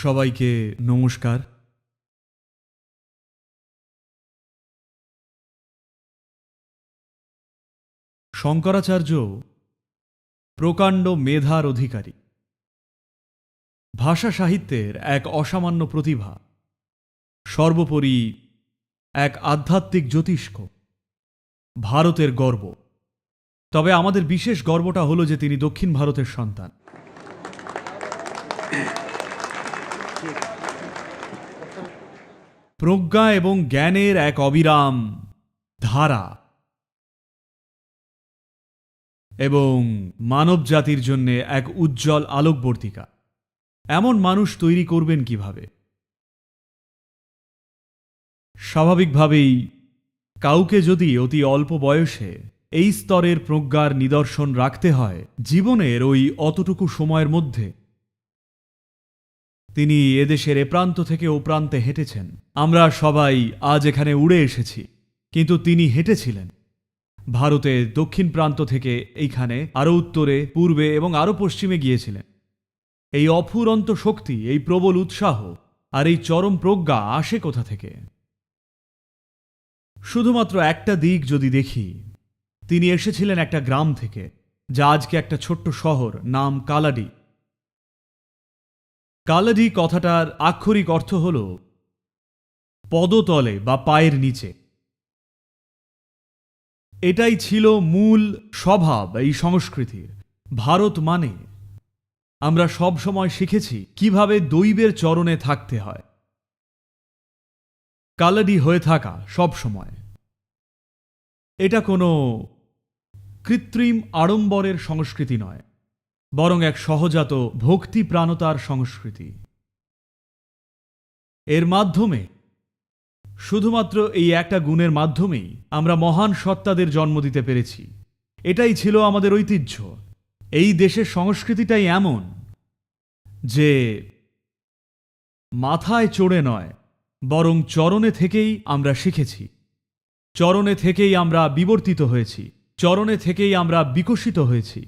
সবাইকে নমস্কার। শঙ্করাচার্য প্রকাণ্ড মেধার অধিকারী, ভাষা সাহিত্যের এক অসামান্য প্রতিভা, সর্বোপরি এক আধ্যাত্মিক জ্যোতিষ্ক, ভারতের গর্ব। তবে আমাদের বিশেষ গর্বটা হলো যে তিনি দক্ষিণ ভারতের সন্তান। প্রজ্ঞা এবং জ্ঞানের এক অবিরাম ধারা এবং মানব জাতির জন্য এক উজ্জ্বল আলোকবর্তিকা। এমন মানুষ তৈরি করবেন কিভাবে? স্বাভাবিকভাবেই কাউকে যদি অতি অল্প বয়সে এই স্তরের প্রজ্ঞার নিদর্শন রাখতে হয়, জীবনের ওই অতটুকু সময়ের মধ্যে তিনি এদেশের এ প্রান্ত থেকে ও প্রান্তে হেঁটেছেন। আমরা সবাই আজ এখানে উড়ে এসেছি, কিন্তু তিনি হেঁটেছিলেন ভারতের দক্ষিণ প্রান্ত থেকে এইখানে, আরও উত্তরে, পূর্বে এবং আরও পশ্চিমে গিয়েছিলেন। এই অফুরন্ত শক্তি, এই প্রবল উৎসাহ আর এই চরম প্রজ্ঞা আসে কোথা থেকে? শুধুমাত্র একটা দিক যদি দেখি, তিনি এসেছিলেন একটা গ্রাম থেকে, যা আজকে একটা ছোট্ট শহর, নাম কালাডি। কালাডি কথাটার আক্ষরিক অর্থ হল পদতলে বা পায়ের নিচে। এটাই ছিল মূল স্বভাব এই সংস্কৃতির। ভারত মানে আমরা সব সময় শিখেছি কিভাবে দৈবের চরণে থাকতে হয়। কালাডি হয়ে থাকা সব সময়, এটা কোনো কৃত্রিম আড়ম্বরের সংস্কৃতি নয়, বরং এক সহজাত ভক্তিপ্রাণতার সংস্কৃতি। এর মাধ্যমে, শুধুমাত্র এই একটা গুণের মাধ্যমেই আমরা মহান সত্তাদের জন্ম দিতে পেরেছি। এটাই ছিল আমাদের ঐতিহ্য। এই দেশের সংস্কৃতিটাই এমন যে মাথায় চড়ে নয়, বরং চরণে থেকেই আমরা শিখেছি, চরণে থেকেই আমরা বিবর্তিত হয়েছি, চরণে থেকেই আমরা বিকশিত হয়েছি,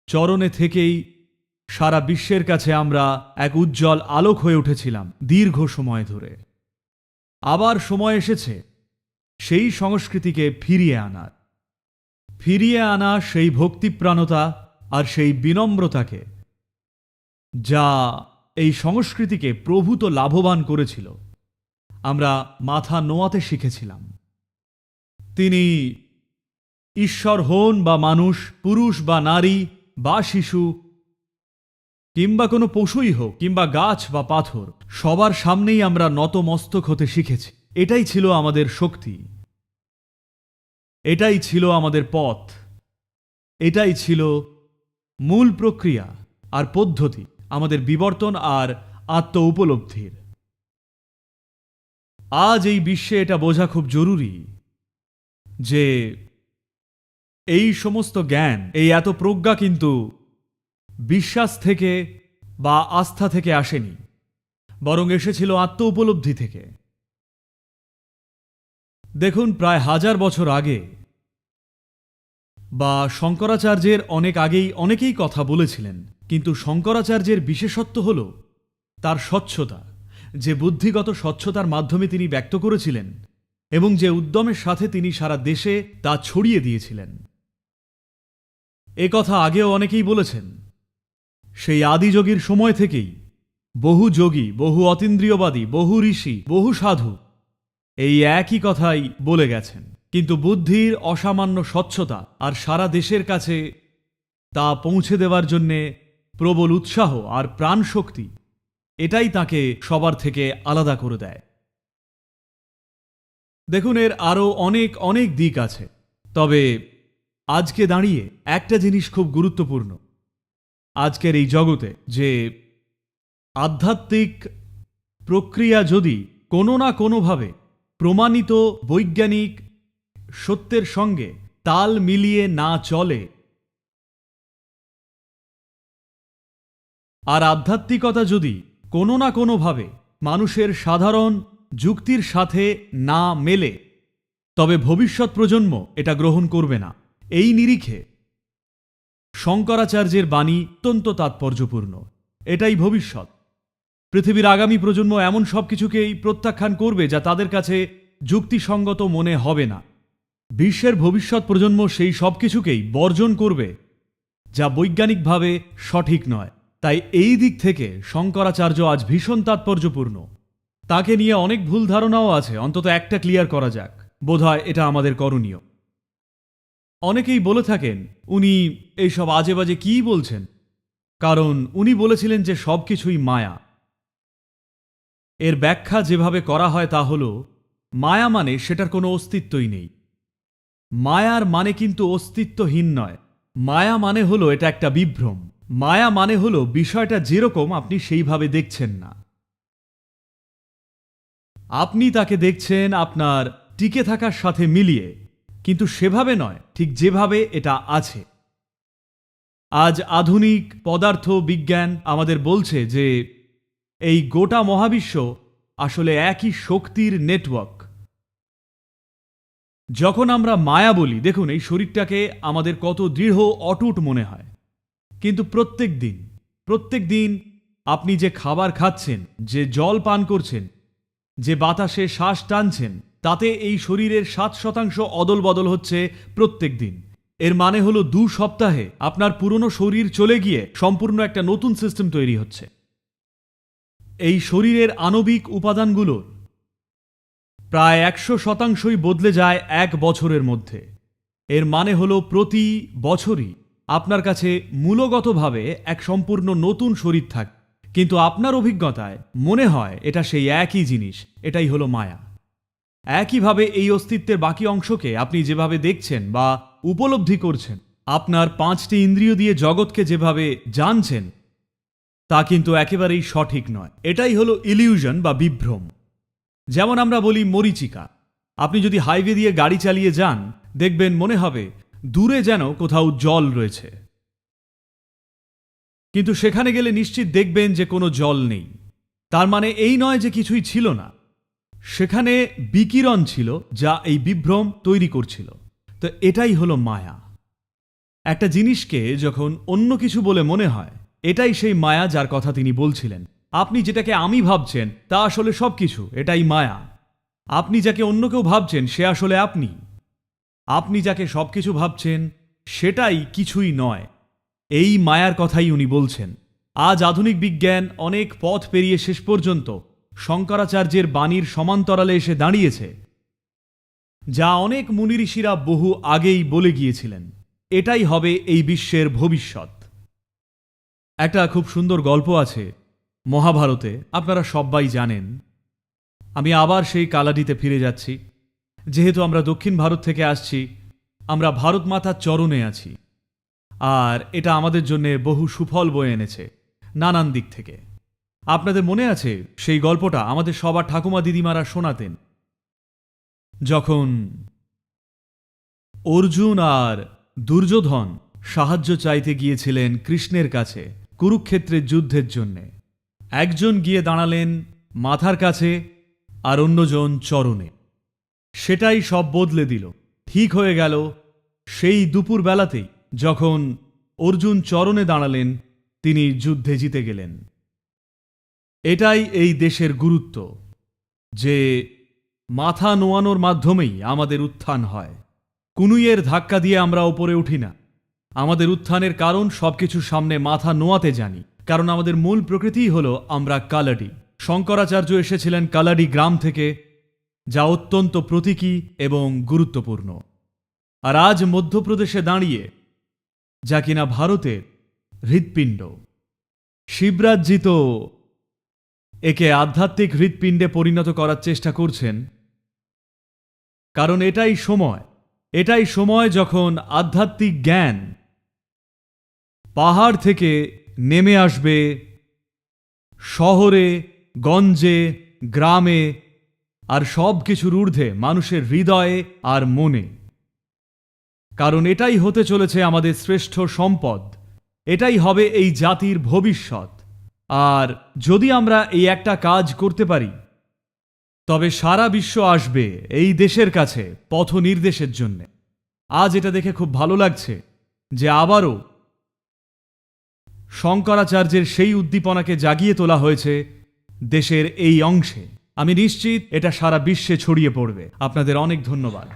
চরণে থেকেই সারা বিশ্বের কাছে আমরা এক উজ্জ্বল আলোক হয়ে উঠেছিলাম দীর্ঘ সময় ধরে। আবার সময় এসেছে সেই সংস্কৃতিকে ফিরিয়ে আনা সেই ভক্তিপ্রাণতা আর সেই বিনম্রতাকে, যা এই সংস্কৃতিকে প্রভূত লাভবান করেছিল। আমরা মাথা নোয়াতে শিখেছিলাম। তিনি ঈশ্বর হন বা মানুষ, পুরুষ বা নারী বা শিশু, কিংবা কোনো পশুই হোক, কিংবা গাছ বা পাথর, সবার সামনেই আমরা নতমস্তক হতে শিখেছি। এটাই ছিল আমাদের শক্তি, এটাই ছিল আমাদের পথ, এটাই ছিল মূল প্রক্রিয়া আর পদ্ধতি আমাদের বিবর্তন আর আত্ম উপলব্ধির। আজ এই বিশ্বে এটা বোঝা খুব জরুরি যে এই সমস্ত জ্ঞান, এই এত প্রজ্ঞা কিন্তু বিশ্বাস থেকে বা আস্থা থেকে আসেনি, বরং এসেছিল আত্ম উপলব্ধি থেকে। দেখুন, প্রায় 1000 বছর আগে বা শঙ্করাচার্যের অনেক আগেই অনেকেই কথা বলেছিলেন, কিন্তু শঙ্করাচার্যের বিশেষত্ব হল তার স্বচ্ছতা, যে বুদ্ধিগত স্বচ্ছতার মাধ্যমে তিনি ব্যক্ত করেছিলেন এবং যে উদ্যমের সাথে তিনি সারা দেশে তা ছড়িয়ে দিয়েছিলেন। এ কথা আগেও অনেকেই বলেছেন। সেই আদিযোগীর সময় থেকেই বহু যোগী, বহু অতীন্দ্রিয়বাদী, বহু ঋষি, বহু সাধু এই একই কথাই বলে গেছেন। কিন্তু বুদ্ধির অসামান্য স্বচ্ছতা আর সারা দেশের কাছে তা পৌঁছে দেওয়ার জন্যে প্রবল উৎসাহ আর প্রাণশক্তি, এটাই তাকে সবার থেকে আলাদা করে দেয়। দেখুন, এর আরও অনেক অনেক দিক আছে, তবে আজকে দাঁড়িয়ে একটা জিনিস খুব গুরুত্বপূর্ণ আজকের এই জগতে, যে আধ্যাত্মিক প্রক্রিয়া যদি কোনো না কোনোভাবে প্রমাণিত বৈজ্ঞানিক সত্যের সঙ্গে তাল মিলিয়ে না চলে, আর আধ্যাত্মিকতা যদি কোনো না কোনোভাবে মানুষের সাধারণ যুক্তির সাথে না মেলে, তবে ভবিষ্যৎ প্রজন্ম এটা গ্রহণ করবে না। এই নিরিখে শঙ্করাচার্যের বাণী অত্যন্ত তাৎপর্যপূর্ণ। এটাই ভবিষ্যৎ। পৃথিবীর আগামী প্রজন্ম এমন সব কিছুকেই প্রত্যাখ্যান করবে যা তাদের কাছে যুক্তিসঙ্গত মনে হবে না। বিশ্বের ভবিষ্যৎ প্রজন্ম সেই সব কিছুকেই বর্জন করবে যা বৈজ্ঞানিকভাবে সঠিক নয়। তাই এই দিক থেকে শঙ্করাচার্য আজ ভীষণ তাৎপর্যপূর্ণ। তাকে নিয়ে অনেক ভুল ধারণাও আছে, অন্তত একটা ক্লিয়ার করা যাক। বোধহয় এটা আমাদের করণীয়। অনেকেই বলে থাকেন উনি এইসব আজে বাজে কী বলছেন, কারণ উনি বলেছিলেন যে সব কিছুই মায়া। এর ব্যাখ্যা যেভাবে করা হয় তা হল, মায়া মানে সেটার কোনো অস্তিত্বই নেই। মায়ার মানে কিন্তু অস্তিত্বহীন নয়। মায়া মানে হলো এটা একটা বিভ্রম। মায়া মানে হলো বিষয়টা যেরকম আপনি সেইভাবে দেখছেন না। আপনি তাকে দেখছেন আপনার টিকে থাকার সাথে মিলিয়ে, কিন্তু সেভাবে নয় ঠিক যেভাবে এটা আছে। আজ আধুনিক পদার্থ বিজ্ঞান আমাদের বলছে যে এই গোটা মহাবিশ্ব আসলে একই শক্তির নেটওয়ার্ক। যখন আমরা মায়া বলি, দেখুন এই শরীরটাকে আমাদের কত দৃঢ় অটুট মনে হয়, কিন্তু প্রত্যেক দিন আপনি যে খাবার খাচ্ছেন, যে জল পান করছেন, যে বাতাসে শ্বাস টানছেন, তাতে এই শরীরের 7% অদল বদল হচ্ছে প্রত্যেক দিন। এর মানে হলো 2 সপ্তাহে আপনার পুরনো শরীর চলে গিয়ে সম্পূর্ণ একটা নতুন সিস্টেম তৈরি হচ্ছে। এই শরীরের আণবিক উপাদানগুলোর প্রায় 100%ই বদলে যায় 1 বছরের মধ্যে। এর মানে হলো প্রতি বছরই আপনার কাছে মূলগতভাবে এক সম্পূর্ণ নতুন শরীর থাকে, কিন্তু আপনার অভিজ্ঞতায় মনে হয় এটা সেই একই জিনিস। এটাই হলো মায়া। একইভাবে এই অস্তিত্বের বাকি অংশকে আপনি যেভাবে দেখছেন বা উপলব্ধি করছেন, আপনার 5টি ইন্দ্রিয় দিয়ে জগৎকে যেভাবে জানছেন, তা কিন্তু একেবারেই সঠিক নয়। এটাই হলো ইলিউশন বা বিভ্রম। যেমন আমরা বলি মরীচিকা। আপনি যদি হাইওয়ে দিয়ে গাড়ি চালিয়ে যান, দেখবেন মনে হবে দূরে যেন কোথাও জল রয়েছে, কিন্তু সেখানে গেলে নিশ্চিত দেখবেন যে কোনো জল নেই। তার মানে এই নয় যে কিছুই ছিল না, সেখানে বিকিরণ ছিল যা এই বিভ্রম তৈরি করছিল। তো এটাই হলো মায়া। একটা জিনিসকে যখন অন্য কিছু বলে মনে হয়, এটাই সেই মায়া যার কথা তিনি বলছিলেন। আপনি যেটাকে আমি ভাবছেন তা আসলে সবকিছু, এটাই মায়া। আপনি যাকে অন্য কেউ ভাবছেন সে আসলে আপনি। আপনি যাকে সবকিছু ভাবছেন সেটাই কিছুই নয়। এই মায়ার কথাই উনি বলছেন। আজ আধুনিক বিজ্ঞান অনেক পথ পেরিয়ে শেষ পর্যন্ত শঙ্করাচার্যের বাণীর সমান্তরালে এসে দাঁড়িয়েছে, যা অনেক মুনি ঋষিরা বহু আগেই বলে গিয়েছিলেন। এটাই হবে এই বিশ্বের ভবিষ্যৎ। একটা খুব সুন্দর গল্প আছে মহাভারতে, আপনারা সবাই জানেন। আমি আবার সেই কালাডিতে ফিরে যাচ্ছি। যেহেতু আমরা দক্ষিণ ভারত থেকে আসছি, আমরা ভারত মাতার চরণে আছি, আর এটা আমাদের জন্য বহু সুফল বয়ে এনেছে নানান দিক থেকে। আপনাদের মনে আছে সেই গল্পটা আমাদের সবার ঠাকুমা দিদিমারা শোনাতেন, যখন অর্জুন আর দুর্যোধন সাহায্য চাইতে গিয়েছিলেন কৃষ্ণের কাছে কুরুক্ষেত্রের যুদ্ধের জন্যে। একজন গিয়ে দাঁড়ালেন মাথার কাছে আর অন্যজন চরণে। সেটাই সব বদলে দিল। ঠিক হয়ে গেল সেই দুপুর বেলাতেই, যখন অর্জুন চরণে দাঁড়ালেন, তিনি যুদ্ধে জিতে গেলেন। এটাই এই দেশের গুরুত্ব, যে মাথা নোয়ানোর মাধ্যমেই আমাদের উত্থান হয়। কুনুইয়ের ধাক্কা দিয়ে আমরা ওপরে উঠি না। আমাদের উত্থানের কারণ সবকিছুর সামনে মাথা নোয়াতে জানি, কারণ আমাদের মূল প্রকৃতিই হলো আমরা কালাডি। শঙ্করাচার্য এসেছিলেন কালাডি গ্রাম থেকে, যা অত্যন্ত প্রতীকী এবং গুরুত্বপূর্ণ। আর আজ মধ্যপ্রদেশে দাঁড়িয়ে, যা কিনা ভারতের হৃৎপিণ্ড, শিবরাজজি তো একে আধ্যাত্মিক হৃৎপিণ্ডে পরিণত করার চেষ্টা করছেন। কারণ এটাই সময় যখন আধ্যাত্মিক জ্ঞান পাহাড় থেকে নেমে আসবে শহরে, গঞ্জে, গ্রামে, আর সব কিছুর ঊর্ধ্বে মানুষের হৃদয়ে আর মনে। কারণ এটাই হতে চলেছে আমাদের শ্রেষ্ঠ সম্পদ। এটাই হবে এই জাতির ভবিষ্যৎ। আর যদি আমরা এই একটা কাজ করতে পারি, তবে সারা বিশ্ব আসবে এই দেশের কাছে পথ নির্দেশের জন্য। আজ এটা দেখে খুব ভালো লাগছে যে আবারও শঙ্করাচার্যের সেই উদ্দীপনাকে জাগিয়ে তোলা হয়েছে, দেশের এই অংশে। আমি নিশ্চিত এটা সারা বিশ্বে ছড়িয়ে পড়বে। আপনাদের অনেক ধন্যবাদ।